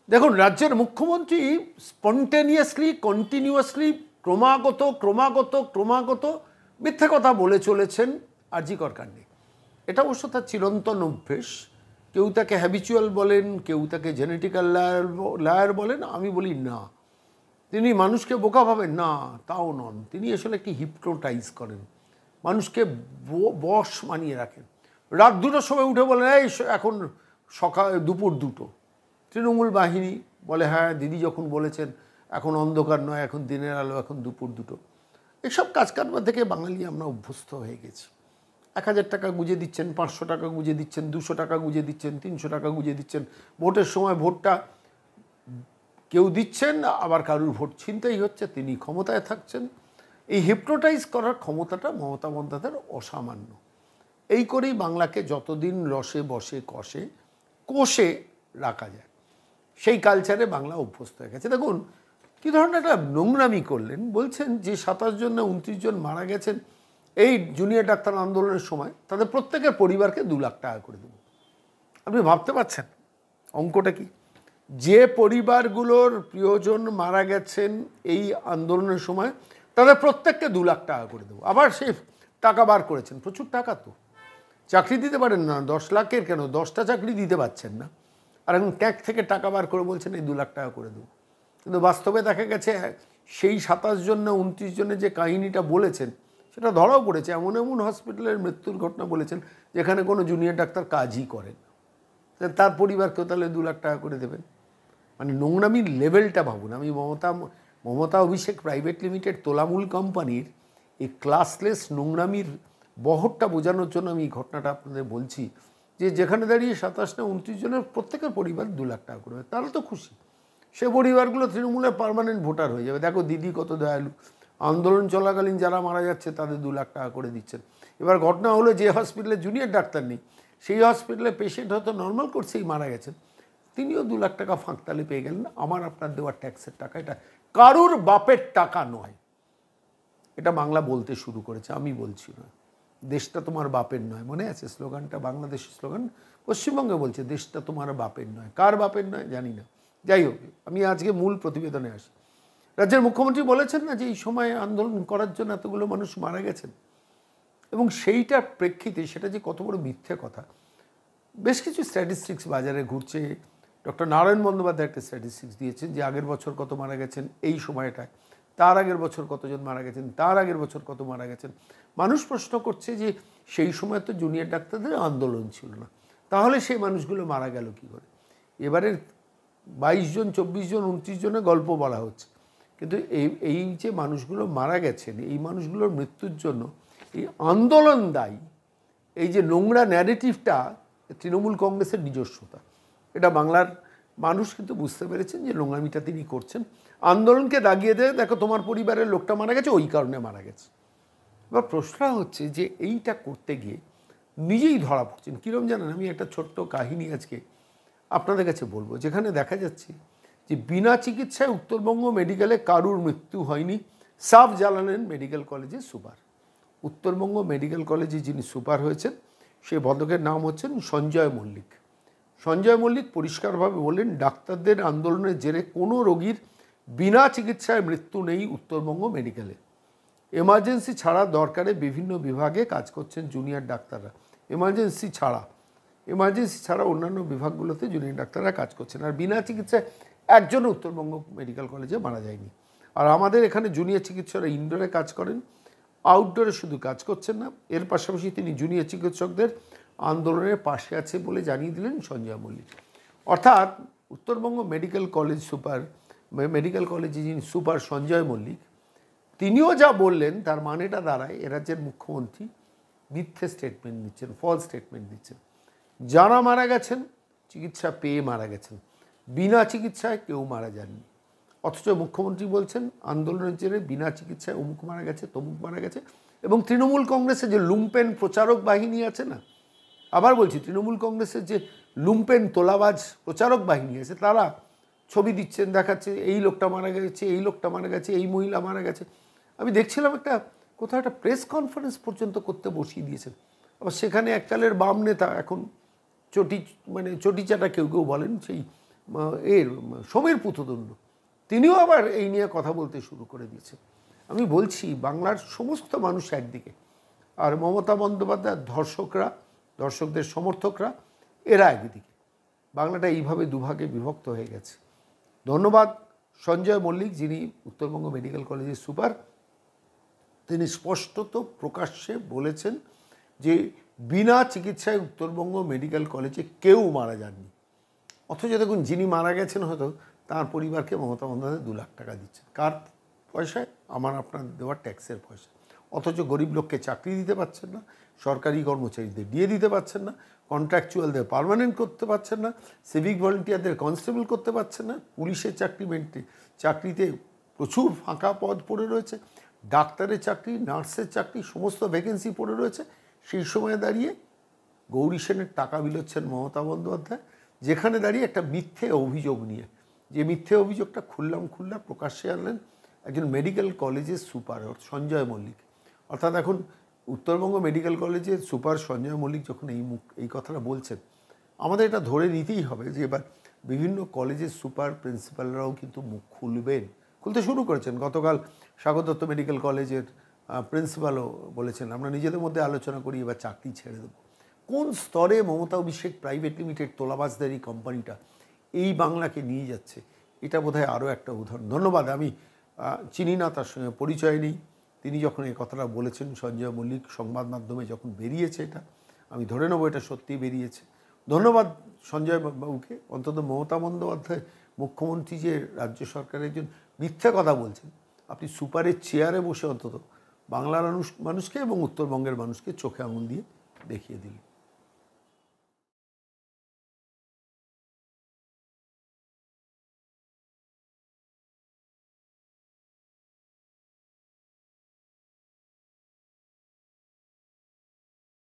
দেখুন, রাজ্যের মুখ্যমন্ত্রী স্পন্টেনিয়াসলি কন্টিনিউয়াসলি ক্রমাগত মিথ্যে কথা বলে চলেছেন আরজি কর কাণ্ডে। এটা অবশ্য তার চিরন্তন অভ্যেস। কেউ তাকে হ্যাবিচুয়াল বলেন, কেউ তাকে জেনেটিক্যাল লায়ার বলেন, আমি বলি না। তিনি মানুষকে বোকা ভাবেন না, তাও নন। তিনি আসলে একটি হিপনোটাইজ করেন, মানুষকে বশ মানিয়ে রাখেন। রাত 2টোর সময় উঠে বলেন এই এখন দুপুর 2টো। তৃণমূল বাহিনী বলে হ্যাঁ দিদি যখন বলেছেন এখন অন্ধকার নয়, এখন দিনের আলো, এখন দুপুর 2টো। এসব কাজকারবার থেকে বাঙালি আমরা অভ্যস্ত হয়ে গেছি। 1000 টাকা গুঁজে দিচ্ছেন, 500 টাকা গুঁজে দিচ্ছেন, 200 টাকা গুঁজে দিচ্ছেন, 300 টাকা গুঁজে দিচ্ছেন। ভোটের সময় ভোটটা কেউ দিচ্ছেন, আবার কারুর ভোট ছিনতাই হচ্ছে, তিনি ক্ষমতায় থাকছেন। এই হিপনোটাইজ করার ক্ষমতাটা মমতা বন্দ্যোপাধ্যায়ের অসামান্য। এই করেই বাংলাকে যতদিন রসে বসে কষে রাখা যায়, সেই কালচারে বাংলা অভ্যস্ত হয়ে গেছে। দেখুন কী ধরনের একটা নোংরামি করলেন। বলছেন যে 27 জন না 29 জন মারা গেছেন এই জুনিয়র ডাক্তার আন্দোলনের সময়, তাদের প্রত্যেকের পরিবারকে 2 লাখ টাকা করে দেব। আপনি ভাবতে পারছেন অঙ্কটা কি? যে পরিবারগুলোর প্রিয়জন মারা গেছেন এই আন্দোলনের সময়, তাদের প্রত্যেককে 2 লাখ টাকা করে দেবো। আবার সে টাকা বার করেছেন, প্রচুর টাকা তো। চাকরি দিতে পারেন না, 10 লাখের কেন 10টা চাকরি দিতে পারছেন না, আর এখন ট্যাক্স থেকে টাকা বার করে বলছেন এই 2 লাখ টাকা করে দেবো। কিন্তু বাস্তবে দেখা গেছে সেই 27 জন না 29 জনের যে কাহিনীটা বলেছেন সেটা ধরাও পড়েছে। এমন এমন হসপিটালের মৃত্যুর ঘটনা বলেছেন যেখানে কোনো জুনিয়র ডাক্তার কাজই করেন, তার পরিবারকেও তাহলে 2 লাখ টাকা করে দেবেন। মানে নোংরামির লেভেলটা ভাবুন। আমি মমতা অভিষেক প্রাইভেট লিমিটেড তোলামূল কোম্পানির এই ক্লাসলেস নোংরামির বহরটা বোঝানোর জন্য আমি এই ঘটনাটা আপনাদের বলছি, যে যেখানে দাঁড়িয়ে 27 না 29 জনের প্রত্যেকের পরিবার 2 লাখ টাকা করবে, তারা তো খুশি। সে পরিবারগুলো তৃণমূলের পার্মানেন্ট ভোটার হয়ে যাবে। দেখো দিদি কত দয়ালু, আন্দোলন চলাকালীন যারা মারা যাচ্ছে তাদের 2 লাখ টাকা করে দিচ্ছেন। এবার ঘটনা হলো যে হসপিটালে জুনিয়র ডাক্তার নেই, সেই হসপিটালে পেশেন্ট হয়তো নর্মাল কোর্সেই মারা গেছেন, তিনিও 2 লাখ টাকা ফাঁকতালে পেয়ে গেলেন। আমার আপনার দেওয়ার ট্যাক্সের টাকা, এটা কারুর বাপের টাকা নয়। এটা বাংলা বলতে শুরু করেছে, আমি বলছি না। দেশটা তোমার বাপের নয়, মনে আছে স্লোগানটা, বাংলাদেশের স্লোগান। পশ্চিমবঙ্গে বলছে দেশটা তোমার বাপের নয়, কার বাপের নয় জানি না। যাই হোক, আমি আজকে মূল প্রতিবেদনে আসি। রাজ্যের মুখ্যমন্ত্রী বলেছেন না যে এই সময় আন্দোলন করার জন্য এতগুলো মানুষ মারা গেছেন, এবং সেইটার প্রেক্ষিতে সেটা যে কত বড় মিথ্যে কথা। বেশ কিছু স্ট্যাটিস্টিক্স বাজারে ঘুরছে। ডক্টর নারায়ণ বন্দ্যোপাধ্যায় একটা স্ট্যাটিস্টিক্স দিয়েছেন যে আগের বছর কত মারা গেছেন এই সময়টায়, তার আগের বছর কতজন মারা গেছেন, তার আগের বছর কত মারা গেছেন। মানুষ প্রশ্ন করছে যে সেই সময় তো জুনিয়র ডাক্তারদের আন্দোলন ছিল না, তাহলে সেই মানুষগুলো মারা গেল কী করে? এবারে 22 জন 24 জন 29 জনের গল্প বলা হচ্ছে, কিন্তু এই যে মানুষগুলো মারা গেছেন, এই মানুষগুলোর মৃত্যুর জন্য এই আন্দোলন দায়ী। এই যে নোংরা ন্যারেটিভটা তৃণমূল কংগ্রেসের নিজস্বতা, এটা বাংলার মানুষ কিন্তু বুঝতে পেরেছেন যে নোংরামিটা তিনি করছেন। আন্দোলনকে দাগিয়ে দেয়, দেখো তোমার পরিবারের লোকটা মারা গেছে, ওই কারণে মারা গেছে। এবার প্রশ্ন হচ্ছে যে এইটা করতে গিয়ে নিজেই ধরা পড়ছেন। কীরকম জানেন, আমি একটা ছোট্ট কাহিনী আজকে আপনাদের কাছে বলবো, যেখানে দেখা যাচ্ছে যে বিনা চিকিৎসায় উত্তরবঙ্গ মেডিকেলে কারুর মৃত্যু হয়নি। সাফ জানালেন মেডিকেল কলেজের সুপার। উত্তরবঙ্গ মেডিকেল কলেজে যিনি সুপার হয়েছেন সেই ভদ্রকের নাম হচ্ছেন সঞ্জয় মল্লিক। সঞ্জয় মল্লিক পরিষ্কারভাবে বললেন ডাক্তারদের আন্দোলনের জেরে কোনো রোগীর বিনা চিকিৎসায় মৃত্যু নেই উত্তরবঙ্গ মেডিকেলে। এমার্জেন্সি ছাড়া দরকারে বিভিন্ন বিভাগে কাজ করছেন জুনিয়র ডাক্তাররা। এমার্জেন্সি ছাড়া অন্যান্য বিভাগগুলোতে জুনিয়র ডাক্তাররা কাজ করছেন, আর বিনা চিকিৎসায় একজনও উত্তরবঙ্গ মেডিকেল কলেজে মারা যায়নি। আর আমাদের এখানে জুনিয়র চিকিৎসকরা ইনডোরে কাজ করেন, আউটডোরে শুধু কাজ করছেন না। এর পাশাপাশি তিনি জুনিয়র চিকিৎসকদের আন্দোলনের পাশে আছে বলে জানিয়ে দিলেন সঞ্জয় মল্লিক। অর্থাৎ উত্তরবঙ্গ মেডিকেল কলেজে যিনি সুপার সঞ্জয় মল্লিক, তিনিও যা বললেন তার মানেটা দাঁড়ায় এ রাজ্যের মুখ্যমন্ত্রী মিথ্যে স্টেটমেন্ট দিচ্ছেন, ফলস স্টেটমেন্ট দিচ্ছেন। যারা মারা গেছেন চিকিৎসা পেয়ে মারা গেছেন, বিনা চিকিৎসায় কেউ মারা যাননি। অথচ মুখ্যমন্ত্রী বলছেন আন্দোলনের জেরে বিনা চিকিৎসায় অমুক মারা গেছে, তমুক মারা গেছে। এবং তৃণমূল কংগ্রেসের যে লুম্পেন প্রচারক বাহিনী আছে না, আবার বলছি তৃণমূল কংগ্রেসের যে লুম্পেন তোলাবাজ প্রচারক বাহিনী আছে, তারা ছবি দিচ্ছেন, দেখাচ্ছে এই লোকটা মারা গেছে, এই লোকটা মারা গেছে, এই মহিলা মারা গেছে। আমি দেখছিলাম কোথাও একটা প্রেস কনফারেন্স পর্যন্ত করতে বসিয়ে দিয়েছেন। আবার সেখানে এককালের বাম নেতা, এখন চটি চাটা কেউ বলেন, সেই সমীর পুতদণ্ড, তিনিও আবার এই নিয়ে কথা বলতে শুরু করে দিয়েছেন। আমি বলছি বাংলার সমস্ত মানুষ একদিকে, আর মমতা বন্দ্যোপাধ্যায়ের দর্শকদের সমর্থকরা এরা একদিকে। বাংলাটা এইভাবে দুভাগে বিভক্ত হয়ে গেছে। ধন্যবাদ সঞ্জয় মল্লিক, যিনি উত্তরবঙ্গ মেডিকেল কলেজের সুপার। তিনি স্পষ্টত প্রকাশ্যে বলেছেন যে বিনা চিকিৎসায় উত্তরবঙ্গ মেডিকেল কলেজে কেউ মারা যাননি। অথচ দেখুন, যিনি মারা গেছেন হয়তো তার পরিবারকে মমতা বন্দ্যোপাধ্যায় 2 লাখ টাকা দিচ্ছেন। কার পয়সায়? আমার আপনার দেওয়ার ট্যাক্সের পয়সা। অথচ গরিব লোককে চাকরি দিতে পারছেন না, সরকারি কর্মচারীদের দিয়ে দিতে পারছেন না, কন্ট্রাকচুয়ালদের পার্মানেন্ট করতে পারছেন না, সিভিক ভলেন্টিয়ারদের কনস্টেবল করতে পারছেন না, পুলিশের চাকরিতে প্রচুর ফাঁকা পদ পড়ে রয়েছে, ডাক্তারের চাকরি, নার্সের চাকরি, সমস্ত ভ্যাকেন্সি পড়ে রয়েছে। সেই সময় দাঁড়িয়ে গৌরী সেনের টাকা বিলোচ্ছেন মমতা বন্দ্যোপাধ্যায়, যেখানে দাঁড়িয়ে একটা মিথ্যে অভিযোগ নিয়ে, যে মিথ্যে অভিযোগটা খুল্লা প্রকাশ্যে আনলেন একজন মেডিকেল কলেজের সুপার সঞ্জয় মল্লিক। অর্থাৎ এখন উত্তরবঙ্গ মেডিকেল কলেজের সুপার সঞ্জয় মল্লিক যখন এই কথাটা বলছেন, আমাদের এটা ধরে নিতেই হবে যে এবার বিভিন্ন কলেজের সুপার প্রিন্সিপালরাও কিন্তু মুখ খুলতে শুরু করেছেন। গতকাল স্বাগত দত্ত মেডিকেল কলেজের প্রিন্সিপালও বলেছেন, আমরা নিজেদের মধ্যে আলোচনা করি এবার চাকরি ছেড়ে দেবো। কোন স্তরে মমতা অভিষেক প্রাইভেট লিমিটেড তোলাবাজদের এই কোম্পানিটা এই বাংলাকে নিয়ে যাচ্ছে, এটা বোধহয় আরও একটা উদাহরণ। ধন্যবাদ। আমি চিনি না, তার সঙ্গে পরিচয় নেই। তিনি যখন এই কথাটা বলেছেন, সঞ্জয় মল্লিক সংবাদ মাধ্যমে যখন বেরিয়েছে, এটা আমি ধরে নেবো এটা সত্যিই বেরিয়েছে। ধন্যবাদ সঞ্জয় বাবুকে। অন্তত মমতা বন্দ্যোপাধ্যায় মুখ্যমন্ত্রী যে রাজ্য সরকারের একজন মিথ্যা কথা বলছেন, আপনি সুপারের চেয়ারে বসে অন্তত বাংলার মানুষকে এবং উত্তরবঙ্গের মানুষকে চোখে আঙুল দিয়ে দেখিয়ে দিলেন।